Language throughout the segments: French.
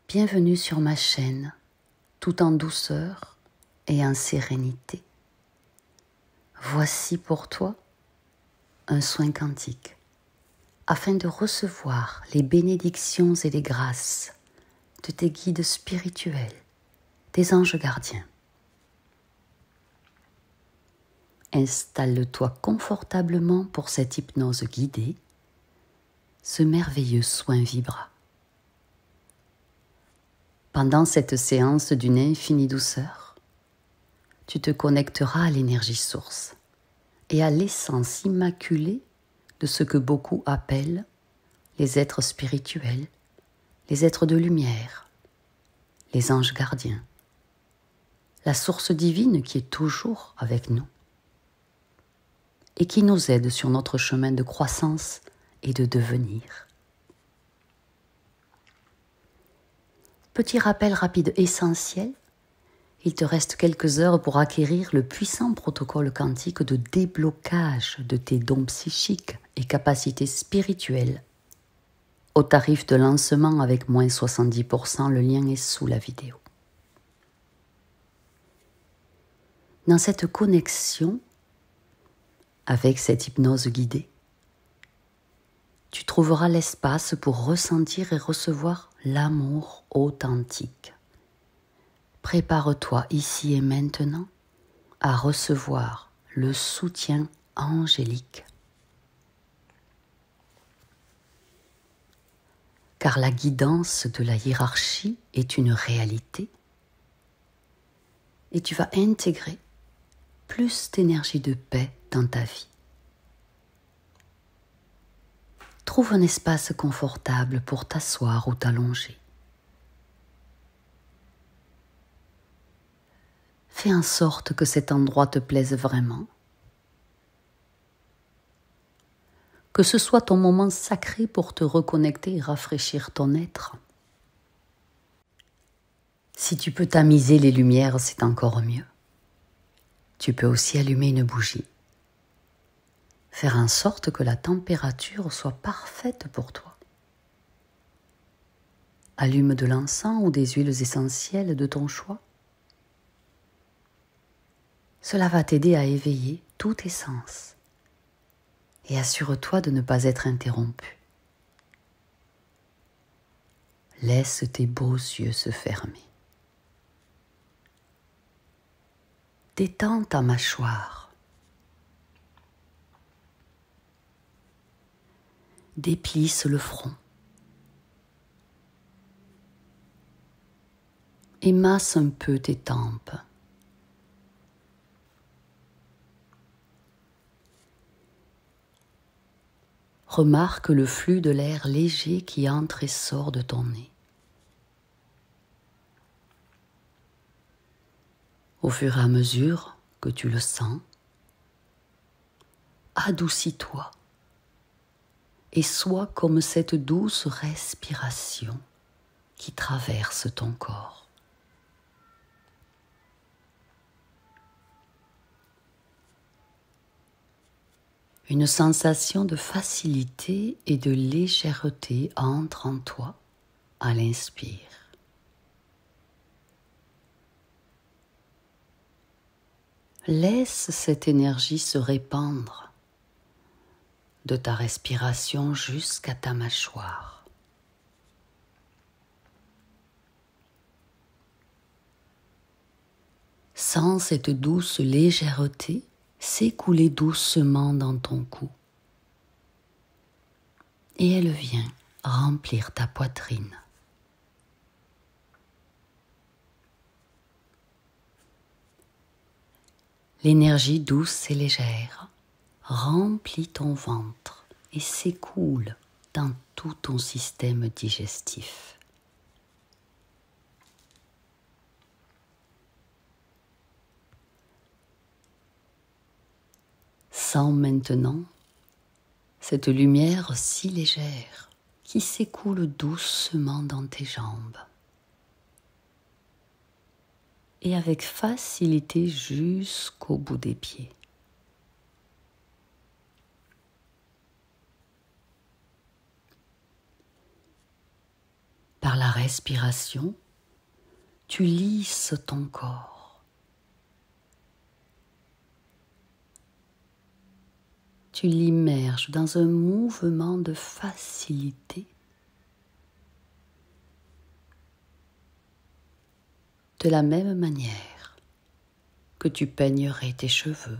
Bienvenue sur ma chaîne, tout en douceur et en sérénité. Voici pour toi un soin quantique, afin de recevoir les bénédictions et les grâces de tes guides spirituels, tes anges gardiens. Installe-toi confortablement pour cette hypnose guidée, ce merveilleux soin vibra. Pendant cette séance d'une infinie douceur, tu te connecteras à l'énergie source et à l'essence immaculée de ce que beaucoup appellent les êtres spirituels, les êtres de lumière, les anges gardiens, la source divine qui est toujours avec nous et qui nous aide sur notre chemin de croissance et de devenir. Petit rappel rapide essentiel, il te reste quelques heures pour acquérir le puissant protocole quantique de déblocage de tes dons psychiques et capacités spirituelles. Au tarif de lancement avec moins 70%, le lien est sous la vidéo. Dans cette connexion avec cette hypnose guidée, tu trouveras l'espace pour ressentir et recevoir l'amour authentique. Prépare-toi ici et maintenant à recevoir le soutien angélique. Car la guidance de la hiérarchie est une réalité et tu vas intégrer plus d'énergie de paix dans ta vie. Trouve un espace confortable pour t'asseoir ou t'allonger. Fais en sorte que cet endroit te plaise vraiment. Que ce soit ton moment sacré pour te reconnecter et rafraîchir ton être. Si tu peux tamiser les lumières, c'est encore mieux. Tu peux aussi allumer une bougie. Faire en sorte que la température soit parfaite pour toi. Allume de l'encens ou des huiles essentielles de ton choix. Cela va t'aider à éveiller tous tes sens. Et assure-toi de ne pas être interrompu. Laisse tes beaux yeux se fermer. Détends ta mâchoire. Déplisse le front. Émasse un peu tes tempes. Remarque le flux de l'air léger qui entre et sort de ton nez. Au fur et à mesure que tu le sens, adoucis-toi et sois comme cette douce respiration qui traverse ton corps. Une sensation de facilité et de légèreté entre en toi à l'inspire. Laisse cette énergie se répandre de ta respiration jusqu'à ta mâchoire. Sens cette douce légèreté s'écouler doucement dans ton cou. Et elle vient remplir ta poitrine. L'énergie douce et légère remplit ton ventre et s'écoule dans tout ton système digestif. Sens maintenant cette lumière si légère qui s'écoule doucement dans tes jambes et avec facilité jusqu'au bout des pieds. Par la respiration, tu lisses ton corps. Tu l'immerges dans un mouvement de facilité, de la même manière que tu peignerais tes cheveux.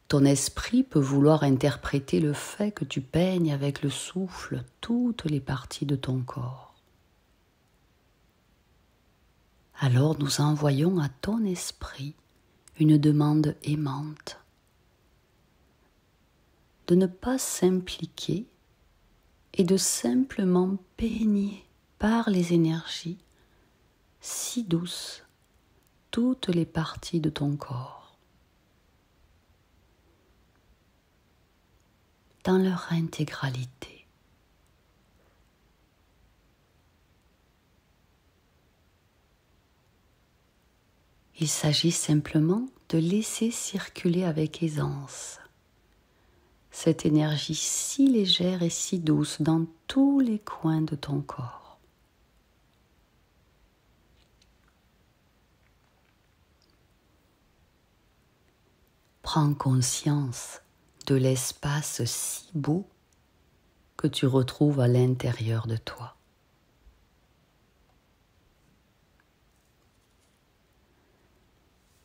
Ton esprit peut vouloir interpréter le fait que tu peignes avec le souffle toutes les parties de ton corps. Alors nous envoyons à ton esprit une demande aimante de ne pas s'impliquer et de simplement peigner par les énergies si douces toutes les parties de ton corps, dans leur intégralité. Il s'agit simplement de laisser circuler avec aisance cette énergie si légère et si douce dans tous les coins de ton corps. Prends conscience de l'espace si beau que tu retrouves à l'intérieur de toi.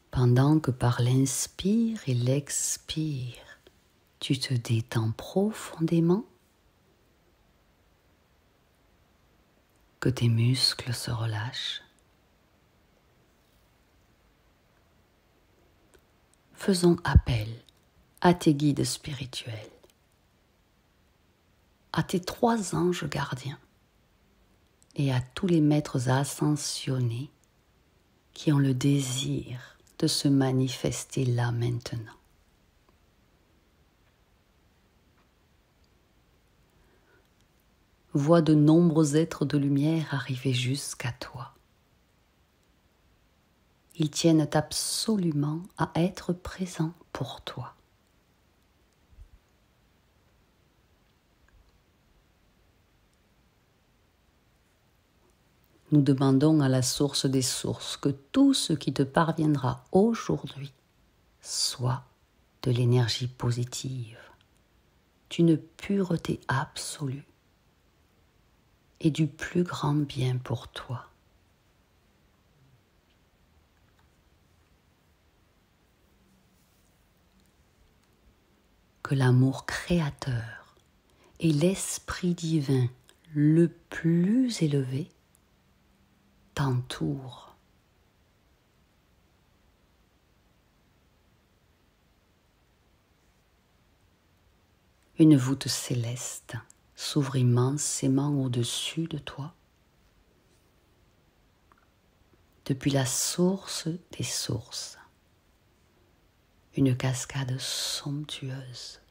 Pendant que par l'inspire et l'expire, tu te détends profondément, que tes muscles se relâchent. Faisons appel à tes guides spirituels, à tes 3 anges gardiens et à tous les maîtres ascensionnés qui ont le désir de se manifester là maintenant. Vois de nombreux êtres de lumière arriver jusqu'à toi. Ils tiennent absolument à être présents pour toi. Nous demandons à la source des sources que tout ce qui te parviendra aujourd'hui soit de l'énergie positive, d'une pureté absolue et du plus grand bien pour toi. Que l'amour créateur et l'esprit divin le plus élevé t'entourent. Une voûte céleste s'ouvre immensément au-dessus de toi. Depuis la source des sources, une cascade somptueuse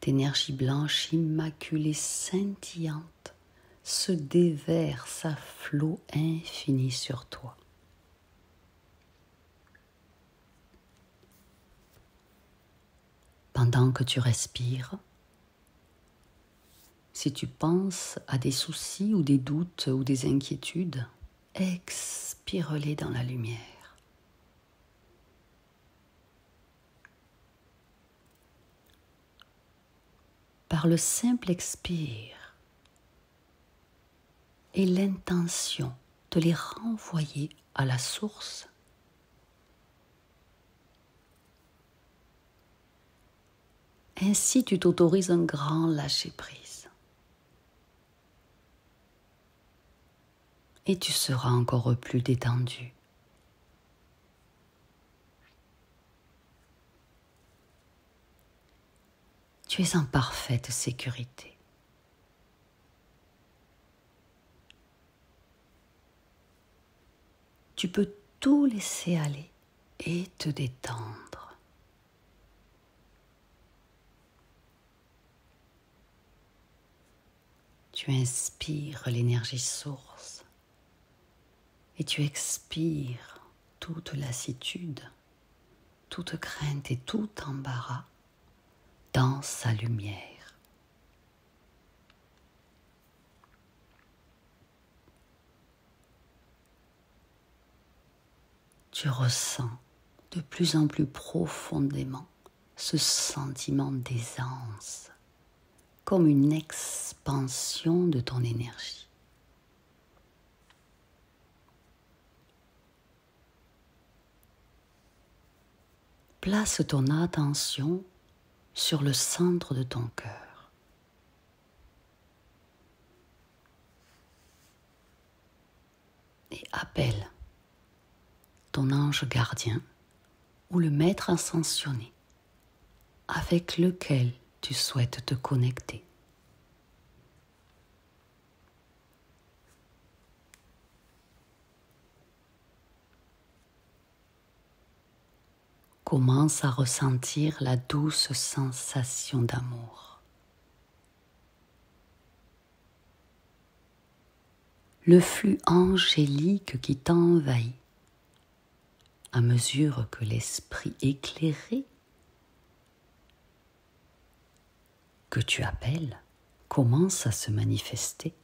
d'énergie blanche immaculée scintillante se déverse à flot infini sur toi. Pendant que tu respires, si tu penses à des soucis ou des doutes ou des inquiétudes, expire-les dans la lumière. Par le simple expire et l'intention de les renvoyer à la source, ainsi tu t'autorises un grand lâcher-prise. Et tu seras encore plus détendu. Tu es en parfaite sécurité. Tu peux tout laisser aller et te détendre. Tu inspires l'énergie source et tu expires toute lassitude, toute crainte et tout embarras dans sa lumière. Tu ressens de plus en plus profondément ce sentiment d'aisance, comme une expansion de ton énergie. Place ton attention sur le centre de ton cœur. Et appelle ton ange gardien ou le maître ascensionné avec lequel tu souhaites te connecter. Commence à ressentir la douce sensation d'amour. Le flux angélique qui t'envahit à mesure que l'esprit éclairé que tu appelles commence à se manifester.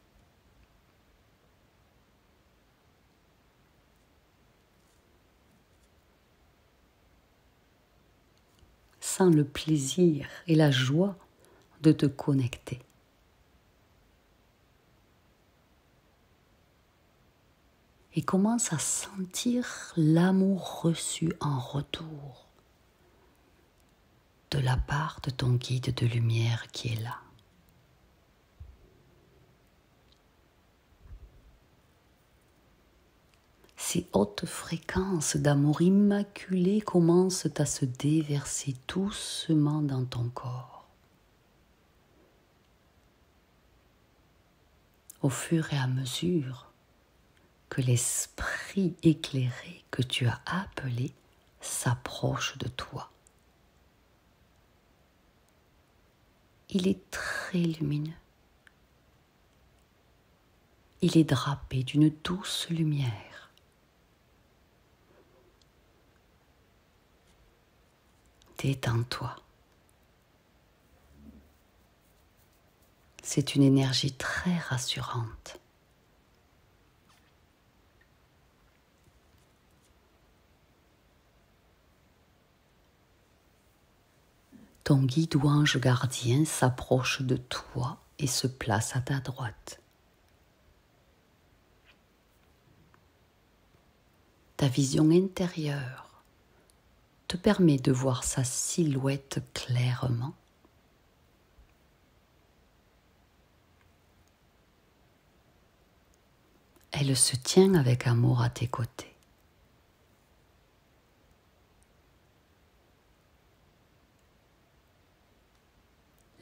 Sens le plaisir et la joie de te connecter. Et commence à sentir l'amour reçu en retour de la part de ton guide de lumière qui est là. Ces hautes fréquences d'amour immaculé commencent à se déverser doucement dans ton corps. Au fur et à mesure que l'esprit éclairé que tu as appelé s'approche de toi. Il est très lumineux. Il est drapé d'une douce lumière. Détends-toi. C'est une énergie très rassurante. Ton guide ou ange gardien s'approche de toi et se place à ta droite. Ta vision intérieure te permet de voir sa silhouette clairement. Elle se tient avec amour à tes côtés.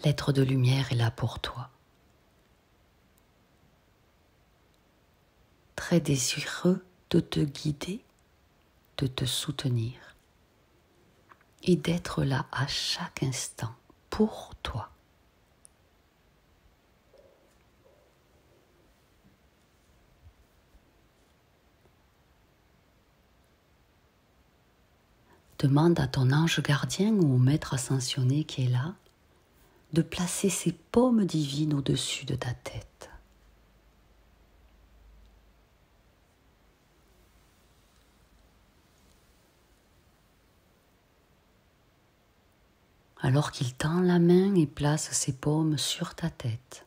L'être de lumière est là pour toi. Très désireux de te guider, de te soutenir et d'être là à chaque instant pour toi. Demande à ton ange gardien ou au maître ascensionné qui est là de placer ses paumes divines au-dessus de ta tête. Alors qu'il tend la main et place ses paumes sur ta tête,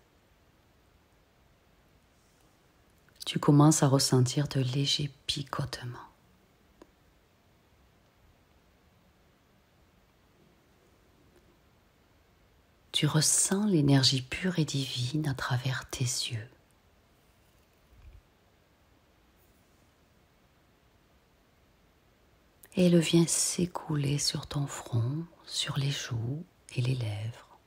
tu commences à ressentir de légers picotements. Tu ressens l'énergie pure et divine à travers tes yeux. Et elle vient s'écouler sur ton front, sur les joues et les lèvres.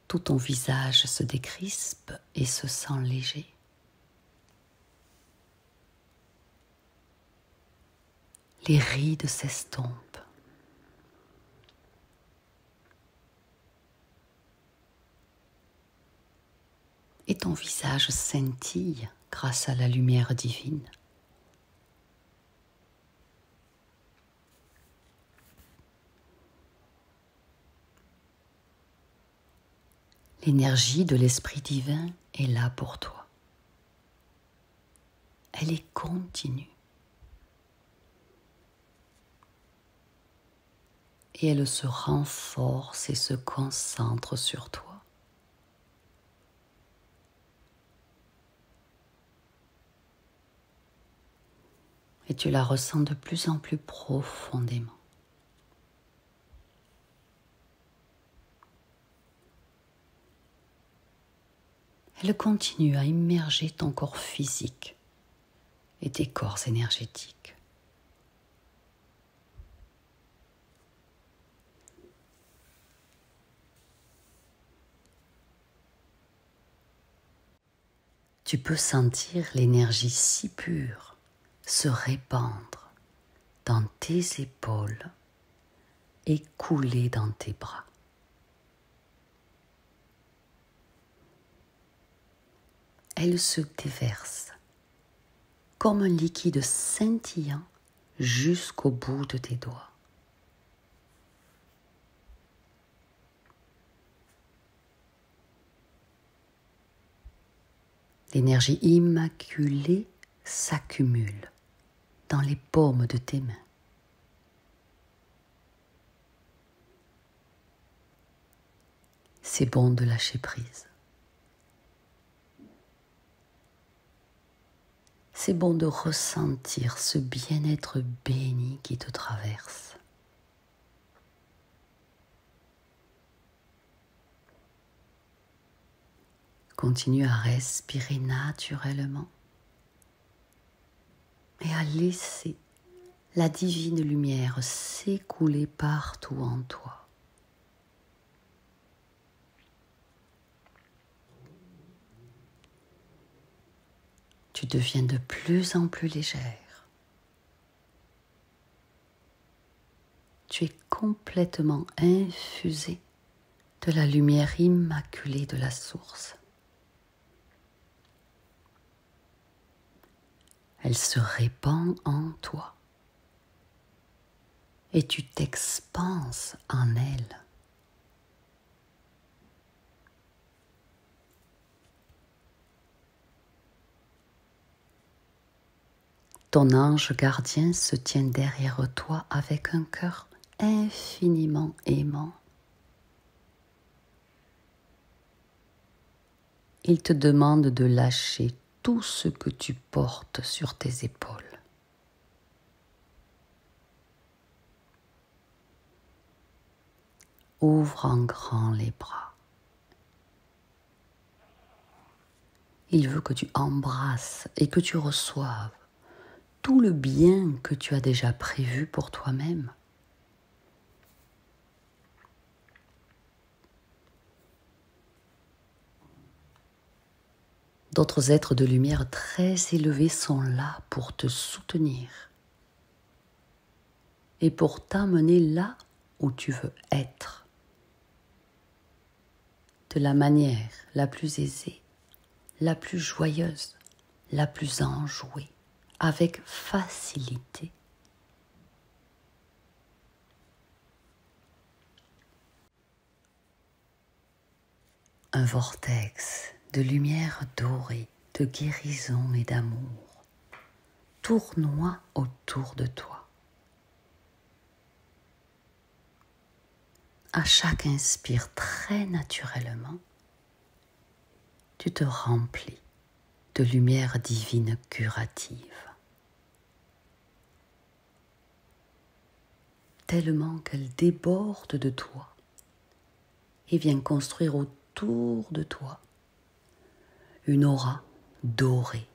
Tout ton visage se décrispe et se sent léger. Les rides s'estompent. Et ton visage scintille grâce à la lumière divine. L'énergie de l'Esprit divin est là pour toi. Elle est continue. Et elle se renforce et se concentre sur toi. Et tu la ressens de plus en plus profondément. Elle continue à immerger ton corps physique et tes corps énergétiques. Tu peux sentir l'énergie si pure se répandre dans tes épaules et couler dans tes bras. Elle se déverse comme un liquide scintillant jusqu'au bout de tes doigts. L'énergie immaculée s'accumule dans les paumes de tes mains. C'est bon de lâcher prise. C'est bon de ressentir ce bien-être béni qui te traverse. Continue à respirer naturellement et à laisser la divine lumière s'écouler partout en toi. Tu deviens de plus en plus légère. Tu es complètement infusé de la lumière immaculée de la source. Elle se répand en toi et tu t'expanses en elle. Ton ange gardien se tient derrière toi avec un cœur infiniment aimant. Il te demande de lâcher tout ce que tu portes sur tes épaules. Ouvre en grand les bras. Il veut que tu embrasses et que tu reçoives tout le bien que tu as déjà prévu pour toi-même. D'autres êtres de lumière très élevés sont là pour te soutenir et pour t'amener là où tu veux être, de la manière la plus aisée, la plus joyeuse, la plus enjouée, avec facilité. Un vortex de lumière dorée, de guérison et d'amour tournoie autour de toi. À chaque inspire, très naturellement, tu te remplis de lumière divine curative. Tellement qu'elle déborde de toi et vient construire autour de toi une aura dorée,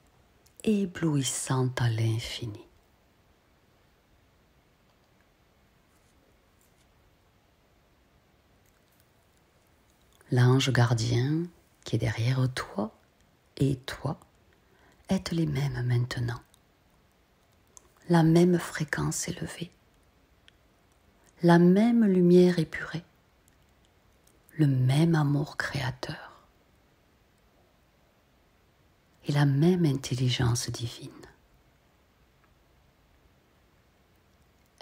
éblouissante à l'infini. L'ange gardien qui est derrière toi et toi êtes les mêmes maintenant. La même fréquence élevée, la même lumière épurée, le même amour créateur et la même intelligence divine.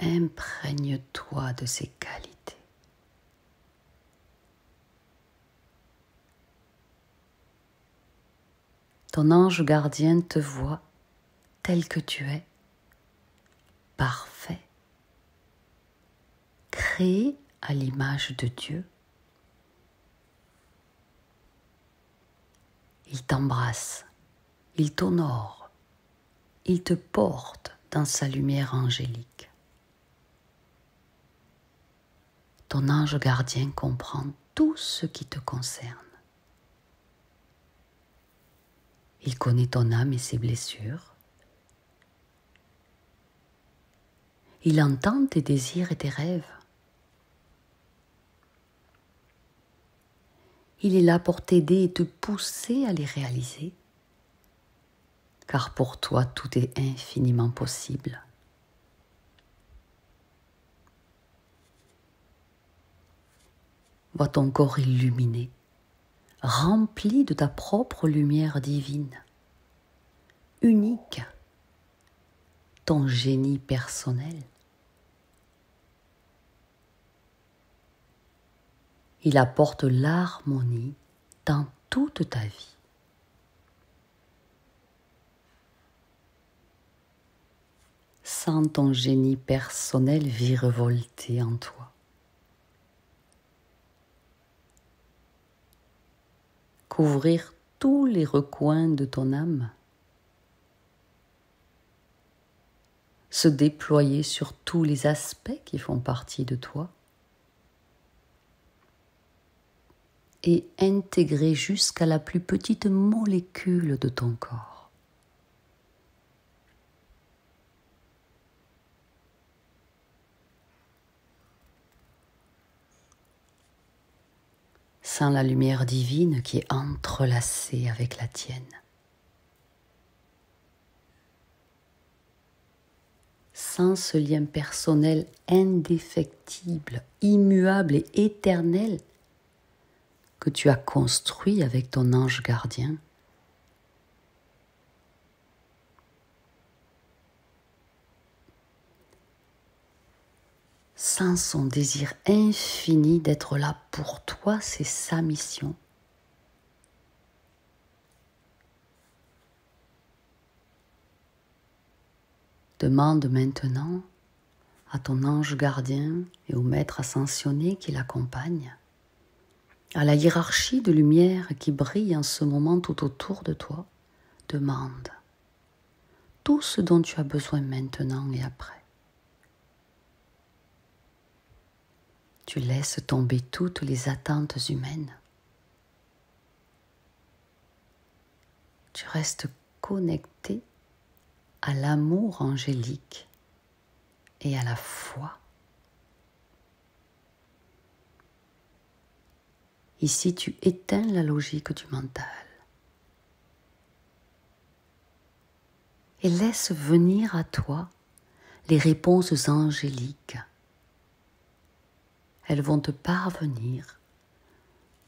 Imprègne-toi de ces qualités. Ton ange gardien te voit tel que tu es, parfait, créé à l'image de Dieu. Il t'embrasse, il t'honore, il te porte dans sa lumière angélique. Ton ange gardien comprend tout ce qui te concerne. Il connaît ton âme et ses blessures. Il entend tes désirs et tes rêves. Il est là pour t'aider et te pousser à les réaliser. Car pour toi, tout est infiniment possible. Vois ton corps illuminé, rempli de ta propre lumière divine, unique, ton génie personnel. Il apporte l'harmonie dans toute ta vie. Sens ton génie personnel virevolter en toi. Couvrir tous les recoins de ton âme. Se déployer sur tous les aspects qui font partie de toi. Et intégrer jusqu'à la plus petite molécule de ton corps. Sens la lumière divine qui est entrelacée avec la tienne. Sens ce lien personnel indéfectible, immuable et éternel que tu as construit avec ton ange gardien. Sens son désir infini d'être là pour toi, c'est sa mission. Demande maintenant à ton ange gardien et au maître ascensionné qui l'accompagne, à la hiérarchie de lumière qui brille en ce moment tout autour de toi, demande tout ce dont tu as besoin maintenant et après. Tu laisses tomber toutes les attentes humaines. Tu restes connecté à l'amour angélique et à la foi. Ici, tu éteins la logique du mental et laisse venir à toi les réponses angéliques. Elles vont te parvenir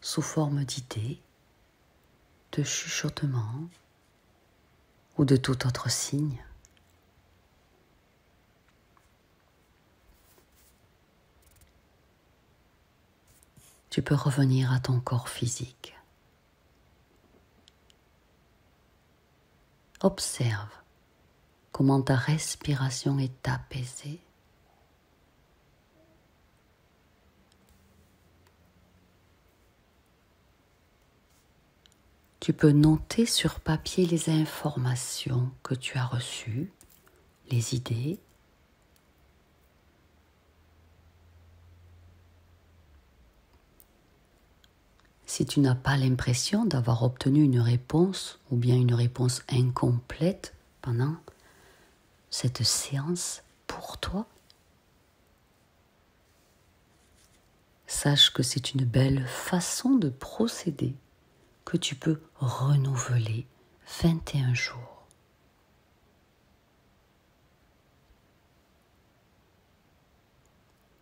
sous forme d'idées, de chuchotements ou de tout autre signe. Tu peux revenir à ton corps physique. Observe comment ta respiration est apaisée. Tu peux noter sur papier les informations que tu as reçues, les idées. Si tu n'as pas l'impression d'avoir obtenu une réponse ou bien une réponse incomplète pendant cette séance pour toi, sache que c'est une belle façon de procéder que tu peux renouveler 21 jours.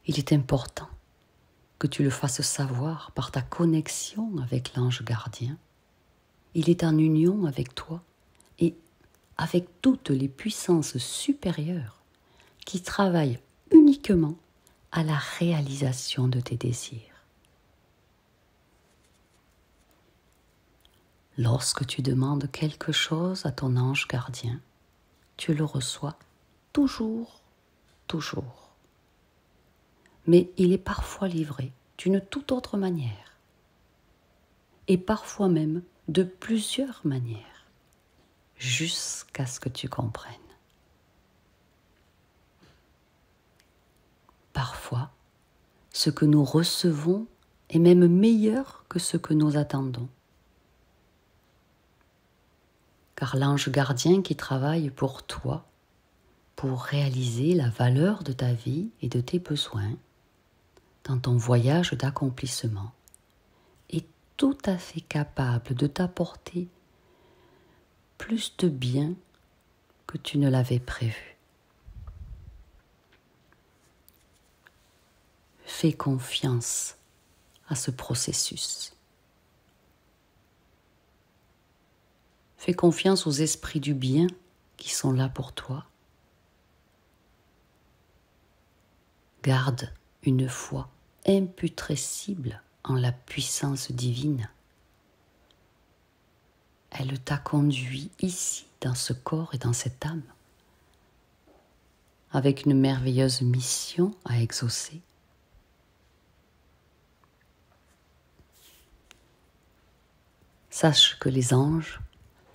Il est important que tu le fasses savoir par ta connexion avec l'ange gardien. Il est en union avec toi et avec toutes les puissances supérieures qui travaillent uniquement à la réalisation de tes désirs. Lorsque tu demandes quelque chose à ton ange gardien, tu le reçois toujours, toujours. Mais il est parfois livré d'une toute autre manière, et parfois même de plusieurs manières, jusqu'à ce que tu comprennes. Parfois, ce que nous recevons est même meilleur que ce que nous attendons. Car l'ange gardien qui travaille pour toi, pour réaliser la valeur de ta vie et de tes besoins, dans ton voyage d'accomplissement, est tout à fait capable de t'apporter plus de bien que tu ne l'avais prévu. Fais confiance à ce processus. Fais confiance aux esprits du bien qui sont là pour toi. Garde une foi imputrescible en la puissance divine. Elle t'a conduit ici, dans ce corps et dans cette âme, avec une merveilleuse mission à exaucer. Sache que les anges,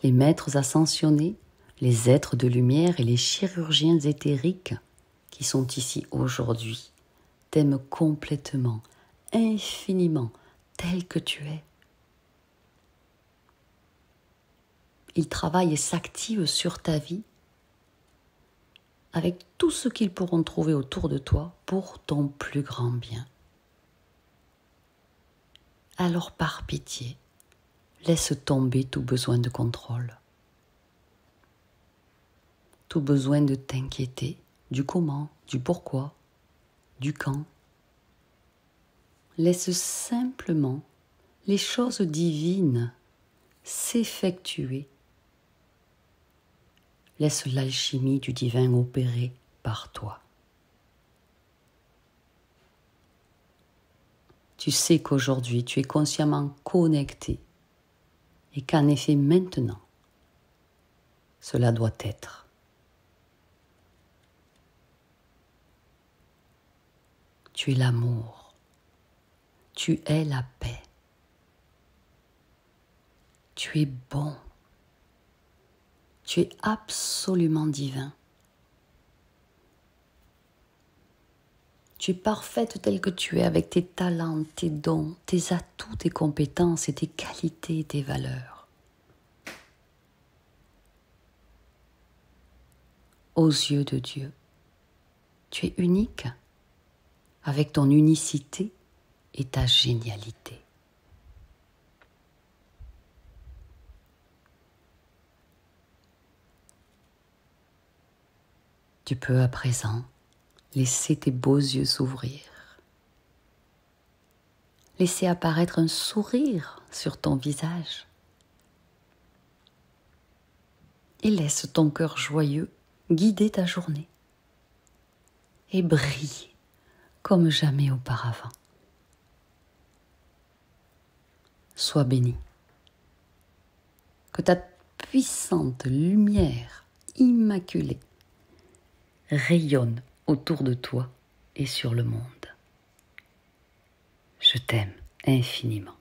les maîtres ascensionnés, les êtres de lumière et les chirurgiens éthériques qui sont ici aujourd'hui t'aiment complètement, infiniment, tel que tu es. Ils travaillent et s'activent sur ta vie avec tout ce qu'ils pourront trouver autour de toi pour ton plus grand bien. Alors par pitié, laisse tomber tout besoin de contrôle, tout besoin de t'inquiéter du comment, du pourquoi, du quand. Laisse simplement les choses divines s'effectuer. Laisse l'alchimie du divin opérer par toi. Tu sais qu'aujourd'hui tu es consciemment connecté et qu'en effet maintenant, cela doit être. Tu es l'amour, tu es la paix, tu es bon, tu es absolument divin. Tu es parfaite telle que tu es avec tes talents, tes dons, tes atouts, tes compétences et tes qualités et tes valeurs. Aux yeux de Dieu, tu es unique avec ton unicité et ta génialité. Tu peux à présent laisser tes beaux yeux s'ouvrir. Laisser apparaître un sourire sur ton visage. Et laisse ton cœur joyeux guider ta journée. Et brille comme jamais auparavant. Sois béni. Que ta puissante lumière immaculée rayonne autour de toi et sur le monde. Je t'aime infiniment.